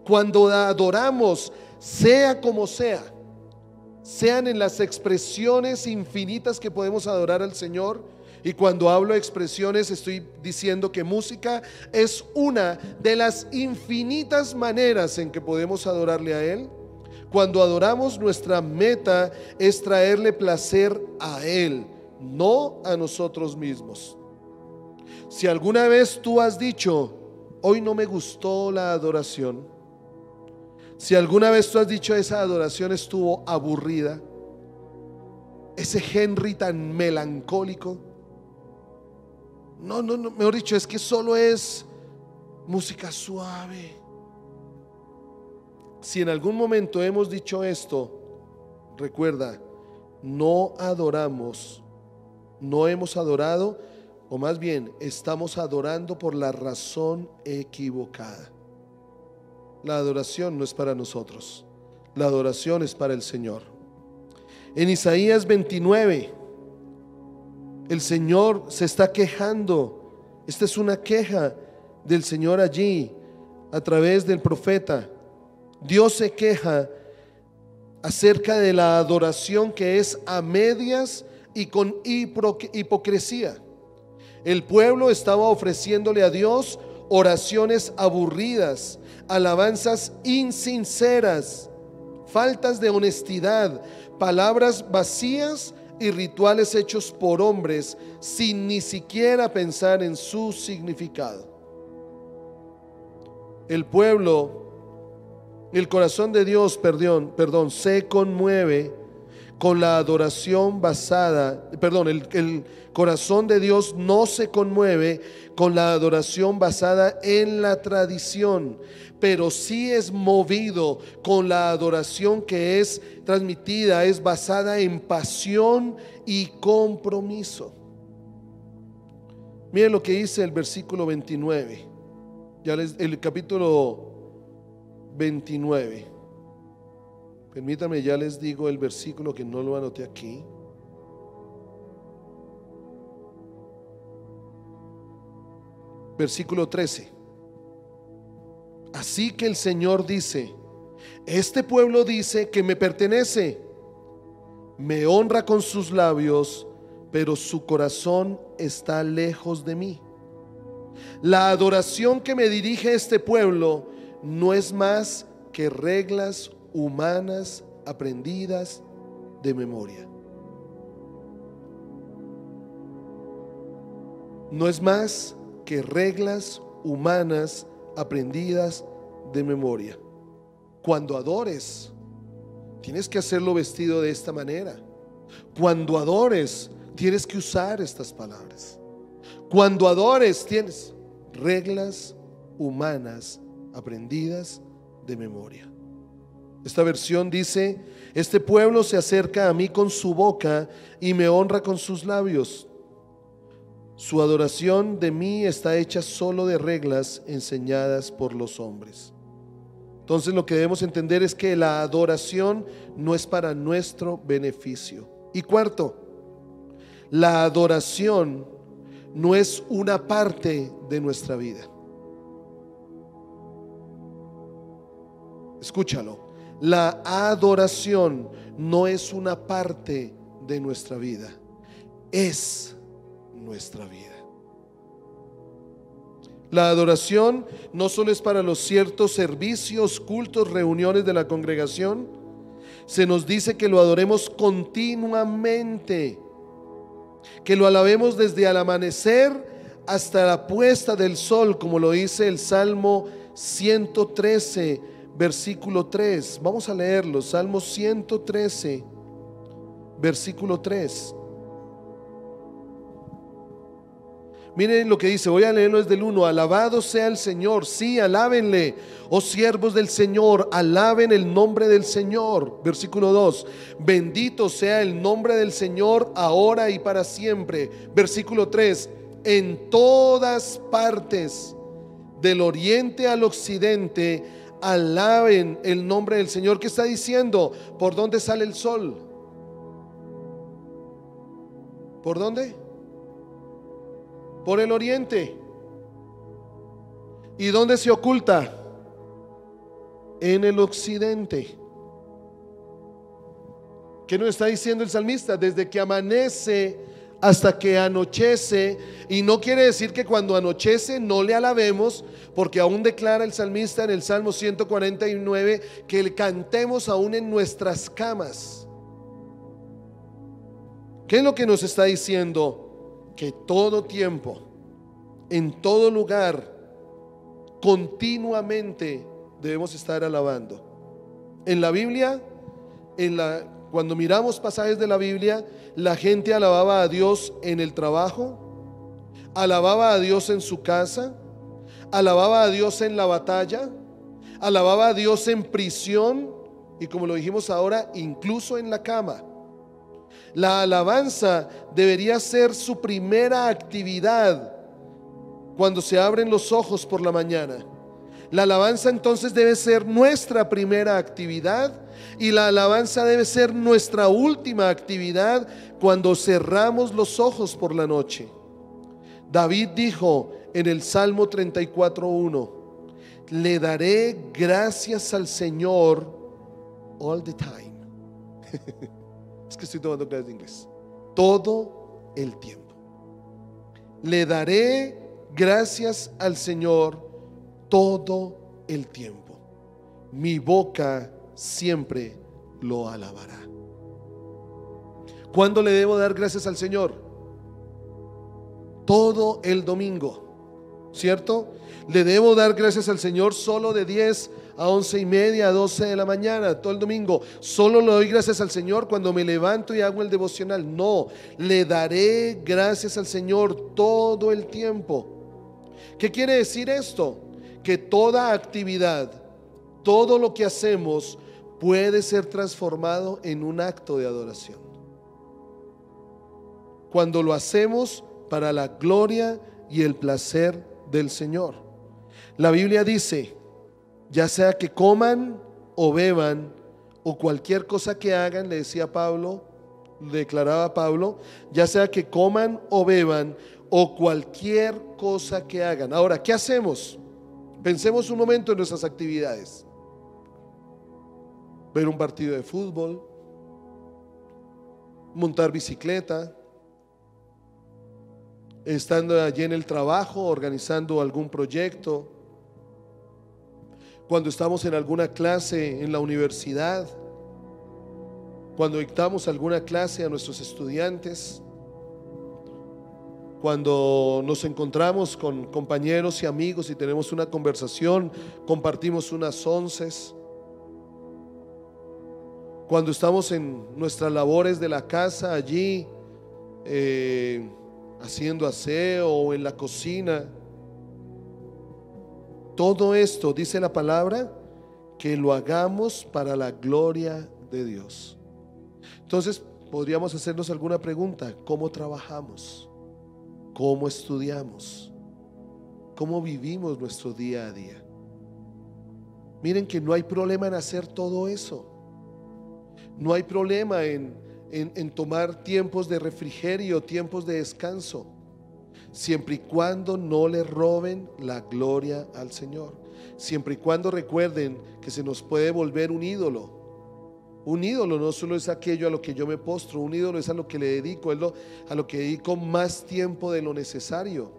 Cuando adoramos, sea como sea, sean en las expresiones infinitas que podemos adorar al Señor. Y cuando hablo de expresiones, estoy diciendo que música es una de las infinitas maneras en que podemos adorarle a Él. Cuando adoramos, nuestra meta es traerle placer a Él, no a nosotros mismos. Si alguna vez tú has dicho: hoy no me gustó la adoración, si alguna vez tú has dicho: esa adoración estuvo aburrida, ese Henry tan melancólico, no, mejor dicho, es que solo es música suave. Si en algún momento hemos dicho esto, recuerda, no adoramos, no hemos adorado, o más bien estamos adorando por la razón equivocada. La adoración no es para nosotros, la adoración es para el Señor. En Isaías 29, el Señor se está quejando. Esta es una queja del Señor allí a través del profeta. Dios se queja acerca de la adoración que es a medias y con hipocresía. El pueblo estaba ofreciéndole a Dios oraciones aburridas, alabanzas insinceras, faltas de honestidad, palabras vacías y rituales hechos por hombres sin ni siquiera pensar en su significado. El corazón de Dios, se conmueve con la adoración el corazón de Dios no se conmueve con la adoración basada en la tradición, pero sí es movido con la adoración que es transmitida, es basada en pasión y compromiso. Miren lo que dice el versículo 29, el capítulo 29. Permítanme, ya les digo el versículo que no lo anoté aquí. Versículo 13. Así que el Señor dice: este pueblo dice que me pertenece, me honra con sus labios, pero su corazón está lejos de mí. La adoración que me dirige este pueblo no es más que reglas humanas aprendidas de memoria. No es más que reglas humanas aprendidas de memoria. Cuando adores, tienes que hacerlo vestido de esta manera. Cuando adores, tienes que usar estas palabras. Cuando adores, tienes reglas humanas aprendidas de memoria. Esta versión dice: este pueblo se acerca a mí con su boca y me honra con sus labios. Su adoración de mí está hecha solo de reglas enseñadas por los hombres. Entonces lo que debemos entender es que la adoración no es para nuestro beneficio. Y cuarto, la adoración no es una parte de nuestra vida. Escúchalo. La adoración no es una parte de nuestra vida, es nuestra vida. La adoración no solo es para los ciertos servicios, cultos, reuniones de la congregación. Se nos dice que lo adoremos continuamente, que lo alabemos desde el amanecer hasta la puesta del sol, como lo dice el Salmo 113, versículo 3. Vamos a leerlo. Salmo 113, versículo 3. Miren lo que dice, voy a leerlo desde el 1. Alabado sea el Señor, sí, alábenle, oh siervos del Señor, alaben el nombre del Señor. Versículo 2, bendito sea el nombre del Señor ahora y para siempre. Versículo 3, en todas partes, del oriente al occidente, alaben el nombre del Señor. ¿Qué está diciendo? ¿Por dónde sale el sol? ¿Por dónde? Por el oriente. ¿Y dónde se oculta? En el occidente. ¿Qué nos está diciendo el salmista? Desde que amanece hasta que anochece. Y no quiere decir que cuando anochece no le alabemos, porque aún declara el salmista en el Salmo 149 que le cantemos aún en nuestras camas. ¿Qué es lo que nos está diciendo? Que todo tiempo, en todo lugar, continuamente debemos estar alabando. En la Biblia, cuando miramos pasajes de la Biblia, la gente alababa a Dios en el trabajo, alababa a Dios en su casa, alababa a Dios en la batalla, alababa a Dios en prisión y, como lo dijimos ahora, incluso en la cama. La alabanza debería ser su primera actividad cuando se abren los ojos por la mañana. La alabanza entonces debe ser nuestra primera actividad, y la alabanza debe ser nuestra última actividad cuando cerramos los ojos por la noche. David dijo en el Salmo 34:1: le daré gracias al Señor all the time. Es que estoy tomando clases de inglés. Todo el tiempo. Le daré gracias al Señor todo el tiempo. Mi boca siempre lo alabará. ¿Cuándo le debo dar gracias al Señor? Todo el domingo, ¿cierto? Le debo dar gracias al Señor solo de 10 a 11:30, a 12 de la mañana, todo el domingo. Solo le doy gracias al Señor cuando me levanto y hago el devocional. No, le daré gracias al Señor todo el tiempo. ¿Qué quiere decir esto? Que toda actividad, todo lo que hacemos puede ser transformado en un acto de adoración. Cuando lo hacemos para la gloria y el placer del Señor. La Biblia dice, ya sea que coman o beban o cualquier cosa que hagan, le decía Pablo, declaraba Pablo, ya sea que coman o beban o cualquier cosa que hagan. Ahora, ¿qué hacemos? Pensemos un momento en nuestras actividades. Ver un partido de fútbol, montar bicicleta, estando allí en el trabajo, organizando algún proyecto, cuando estamos en alguna clase en la universidad, cuando dictamos alguna clase a nuestros estudiantes, cuando nos encontramos con compañeros y amigos y tenemos una conversación, compartimos unas onces, cuando estamos en nuestras labores de la casa allí, haciendo aseo o en la cocina. Todo esto, dice la palabra, que lo hagamos para la gloria de Dios. Entonces podríamos hacernos alguna pregunta: ¿cómo trabajamos? ¿Cómo estudiamos? ¿Cómo vivimos nuestro día a día? Miren que no hay problema en hacer todo eso. No hay problema en tomar tiempos de refrigerio, tiempos de descanso, siempre y cuando no le roben la gloria al Señor, siempre y cuando recuerden que se nos puede volver un ídolo. Un ídolo no solo es aquello a lo que yo me postro, un ídolo es a lo que le dedico, a lo que dedico más tiempo de lo necesario.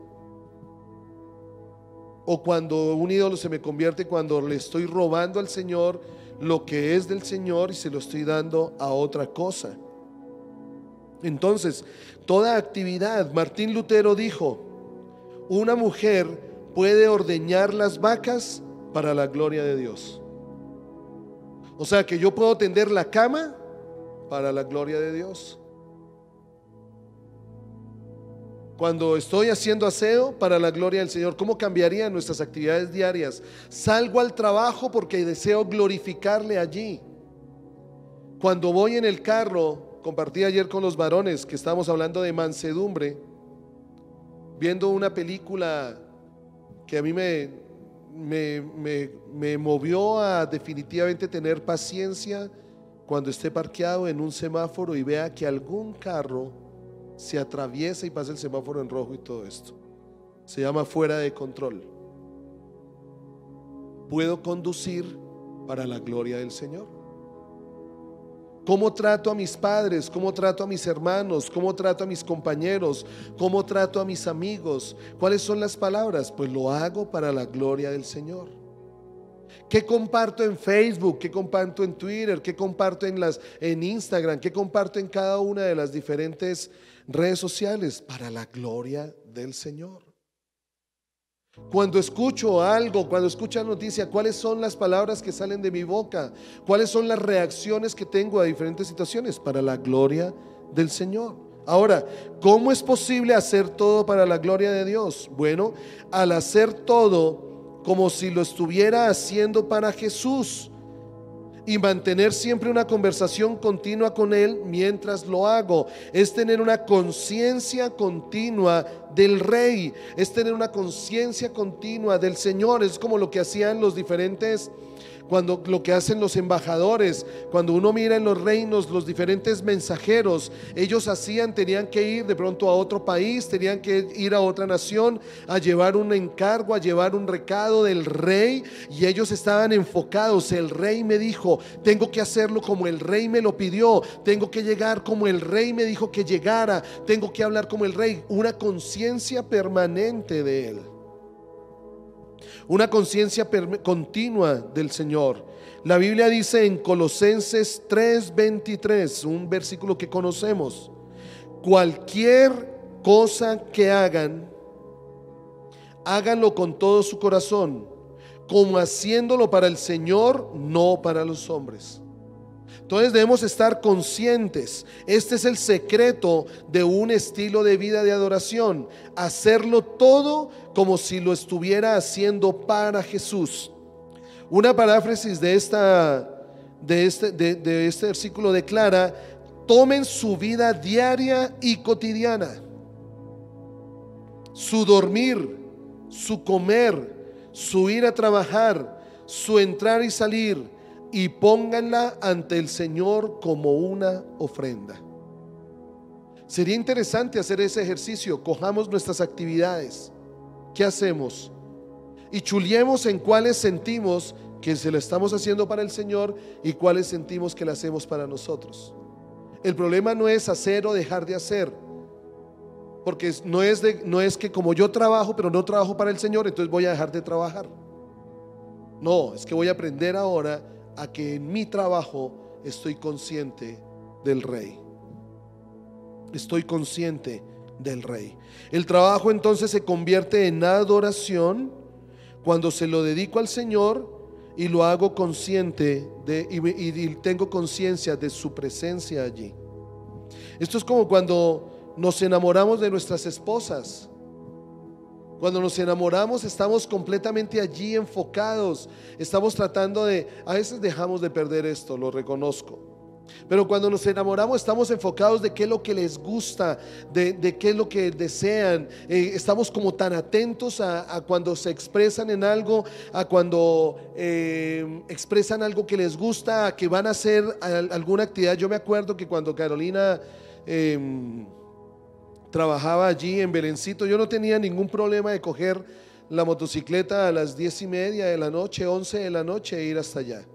O cuando un ídolo se me convierte cuando le estoy robando al Señor lo que es del Señor y se lo estoy dando a otra cosa. Entonces, toda actividad, Martín Lutero dijo, una mujer puede ordeñar las vacas para la gloria de Dios. O sea que yo puedo tender la cama para la gloria de Dios. Cuando estoy haciendo aseo, para la gloria del Señor. ¿Cómo cambiarían nuestras actividades diarias? Salgo al trabajo porque deseo glorificarle allí. Cuando voy en el carro, compartí ayer con los varones que estábamos hablando de mansedumbre, viendo una película que a mí me movió a definitivamente tener paciencia cuando esté parqueado en un semáforo y vea que algún carro se atraviesa y pasa el semáforo en rojo y todo esto. Se llama Fuera de Control. Puedo conducir para la gloria del Señor. ¿Cómo trato a mis padres? ¿Cómo trato a mis hermanos? ¿Cómo trato a mis compañeros? ¿Cómo trato a mis amigos? ¿Cuáles son las palabras? Pues lo hago para la gloria del Señor. ¿Qué comparto en Facebook? ¿Qué comparto en Twitter? ¿Qué comparto en Instagram? ¿Qué comparto en cada una de las diferentes redes sociales? Para la gloria del Señor. Cuando escucho algo, cuando escucho noticia, ¿cuáles son las palabras que salen de mi boca? ¿Cuáles son las reacciones que tengo a diferentes situaciones? Para la gloria del Señor. Ahora, ¿cómo es posible hacer todo para la gloria de Dios? Bueno, al hacer todo como si lo estuviera haciendo para Jesús y mantener siempre una conversación continua con Él mientras lo hago, es tener una conciencia continua del Rey, es tener una conciencia continua del Señor. Es como lo que hacían los diferentes, cuando lo que hacen los embajadores, cuando uno mira en los reinos, los diferentes mensajeros, ellos tenían que ir de pronto a otro país, tenían que ir a otra nación a llevar un encargo, a llevar un recado del rey, y ellos estaban enfocados. El rey me dijo, tengo que hacerlo como el rey me lo pidió, tengo que llegar como el rey me dijo que llegara, tengo que hablar como el rey. Una conciencia permanente de él, una conciencia continua del Señor. La Biblia dice en Colosenses 3:23, un versículo que conocemos: cualquier cosa que hagan, háganlo con todo su corazón, como haciéndolo para el Señor, no para los hombres. Entonces debemos estar conscientes. Este es el secreto de un estilo de vida de adoración: hacerlo todo como si lo estuviera haciendo para Jesús. Una paráfrasis de este versículo declara: tomen su vida diaria y cotidiana, su dormir, su comer, su ir a trabajar, su entrar y salir, y pónganla ante el Señor como una ofrenda. Sería interesante hacer ese ejercicio. Cojamos nuestras actividades, ¿qué hacemos? Y chuleemos en cuáles sentimos que se lo estamos haciendo para el Señor y cuáles sentimos que lo hacemos para nosotros. El problema no es hacer o dejar de hacer, porque no es que como yo trabajo pero no trabajo para el Señor, entonces voy a dejar de trabajar. No, es que voy a aprender ahora a que en mi trabajo estoy consciente del Rey. Estoy consciente del Rey. El trabajo entonces se convierte en adoración cuando se lo dedico al Señor y lo hago consciente y tengo conciencia de su presencia allí. Esto es como cuando nos enamoramos de nuestras esposas. Cuando nos enamoramos estamos completamente allí enfocados. Estamos tratando a veces dejamos de perder esto, lo reconozco. Pero cuando nos enamoramos estamos enfocados de qué es lo que les gusta, de qué es lo que desean. Estamos como tan atentos a cuando se expresan en algo, a cuando expresan algo que les gusta, a que van a hacer alguna actividad. Yo me acuerdo que cuando Carolina trabajaba allí en Belencito, yo no tenía ningún problema de coger la motocicleta a las 10:30 de la noche, 11 de la noche e ir hasta allá.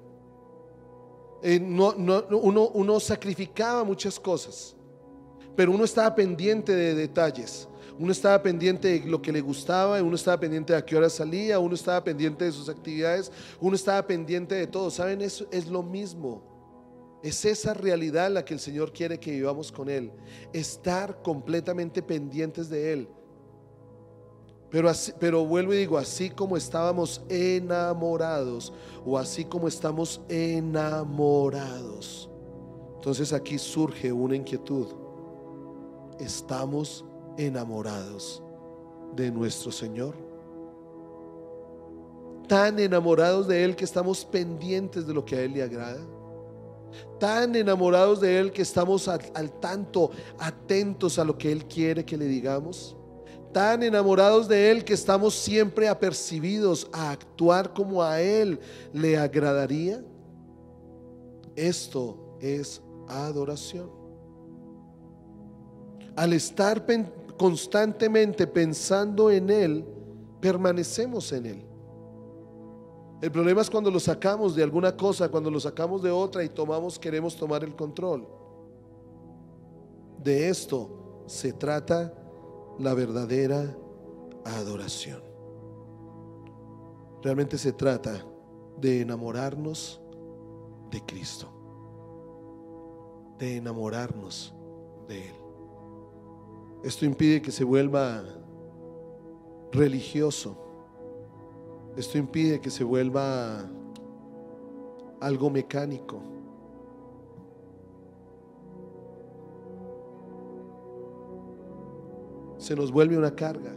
Uno sacrificaba muchas cosas, pero uno estaba pendiente de detalles. Uno estaba pendiente de lo que le gustaba, uno estaba pendiente de a qué hora salía, uno estaba pendiente de sus actividades, uno estaba pendiente de todo. ¿Saben? Eso es lo mismo. Es esa realidad la que el Señor quiere que vivamos con Él. Estar completamente pendientes de Él. Pero vuelvo y digo, así como estábamos enamorados, o así como estamos enamorados. Entonces aquí surge una inquietud. ¿Estamos enamorados de nuestro Señor? Tan enamorados de Él que estamos pendientes de lo que a Él le agrada. Tan enamorados de Él que estamos al tanto, atentos a lo que Él quiere que le digamos. Tan enamorados de Él que estamos siempre apercibidos a actuar como a Él le agradaría. Esto es adoración. Al estar constantemente pensando en Él, permanecemos en Él. El problema es cuando lo sacamos de alguna cosa, cuando lo sacamos de otra y queremos tomar el control. De esto se trata la verdadera adoración. Realmente se trata de enamorarnos de Cristo, de enamorarnos de Él. Esto impide que se vuelva religioso. Esto impide que se vuelva algo mecánico. Se nos vuelve una carga.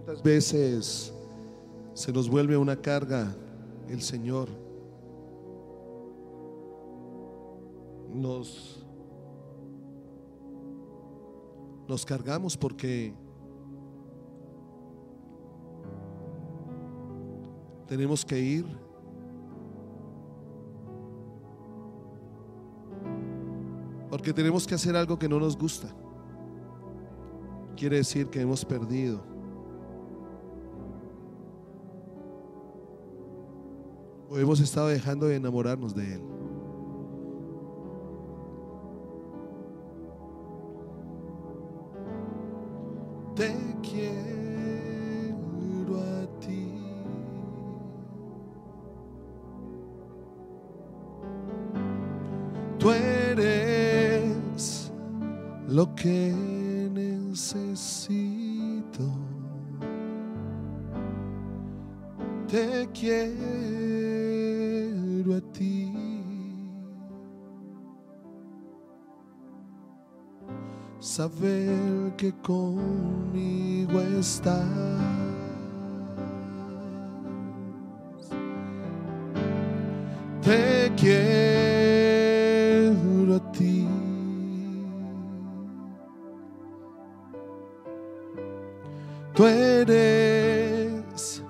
¿Cuántas veces se nos vuelve una carga el Señor? Nos cargamos porque tenemos que ir, porque tenemos que hacer algo que no nos gusta. Quiere decir que hemos perdido. O hemos estado dejando de enamorarnos de Él. te quiero a ti. Tú eres lo que necesito. Te quiero a ti. Saber que conmigo estás. Te quiero a ti. Tú eres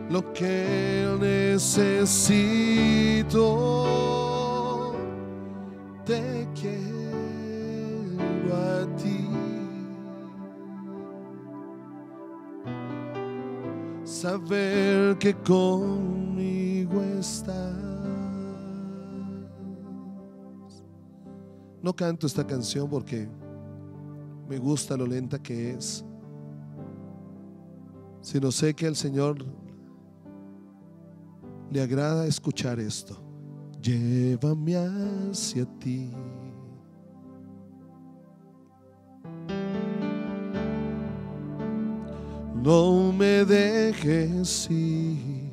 lo que necesito. Te quiero a ti. Saber que conmigo estás. No canto esta canción porque me gusta lo lenta que es, sino sé que al Señor le agrada escuchar esto. Llévame hacia ti. No me dejes ir.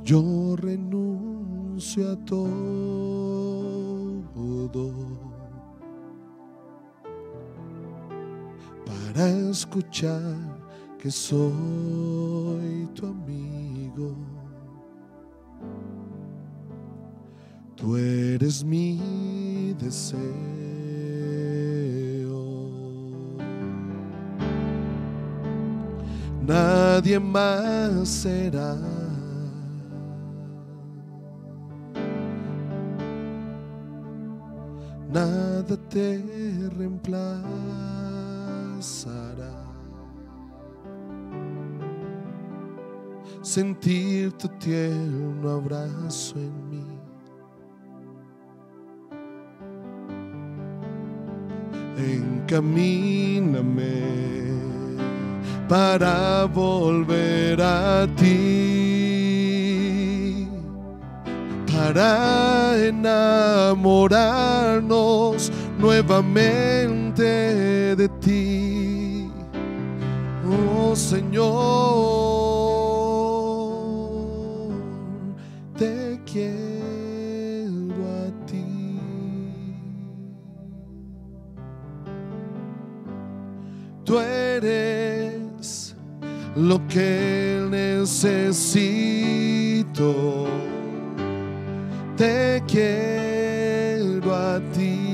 Yo renuncio a todo para escuchar que soy tu amigo. Tú eres mi deseo. Nadie más será. Nada te reemplazará. Sentir tu tierno abrazo en mí. Encamíname para volver a ti, para enamorarnos nuevamente de ti, oh Señor, te quiero a ti. Tú eres lo que necesito. Te quiero a ti.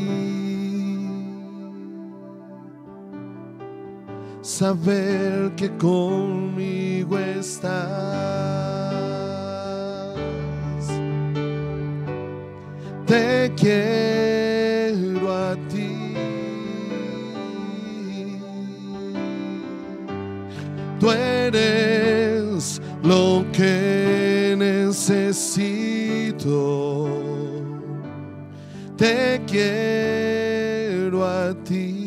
Saber que conmigo estás. Te quiero a ti. Tú eres lo que necesito. Te quiero a ti.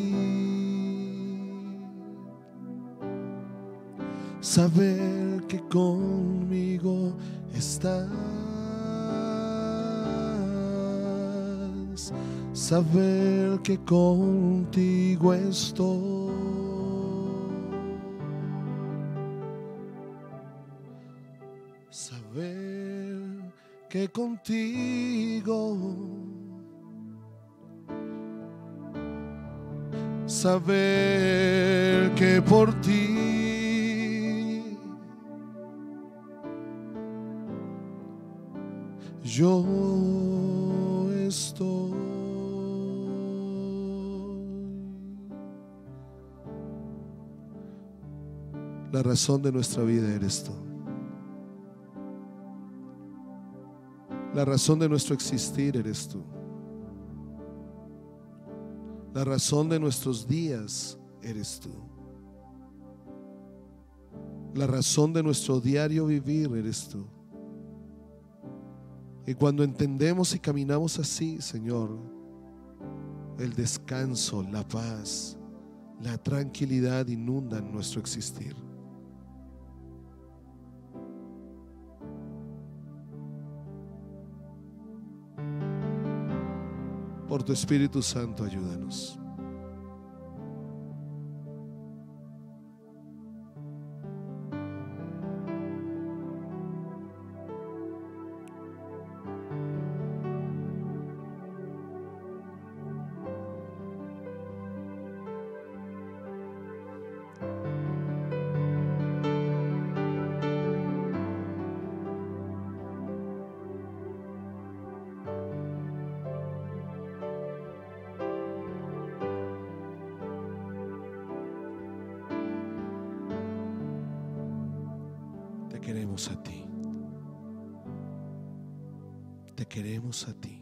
Saber que conmigo estás. Saber que contigo estoy. Saber que contigo, saber que por ti yo estoy. La razón de nuestra vida eres tú. La razón de nuestro existir eres tú. La razón de nuestros días eres tú. La razón de nuestro diario vivir eres tú. Y cuando entendemos y caminamos así, Señor, el descanso, la paz, la tranquilidad inundan nuestro existir. Por tu Espíritu Santo, ayúdanos. Te queremos a ti. Te queremos a ti.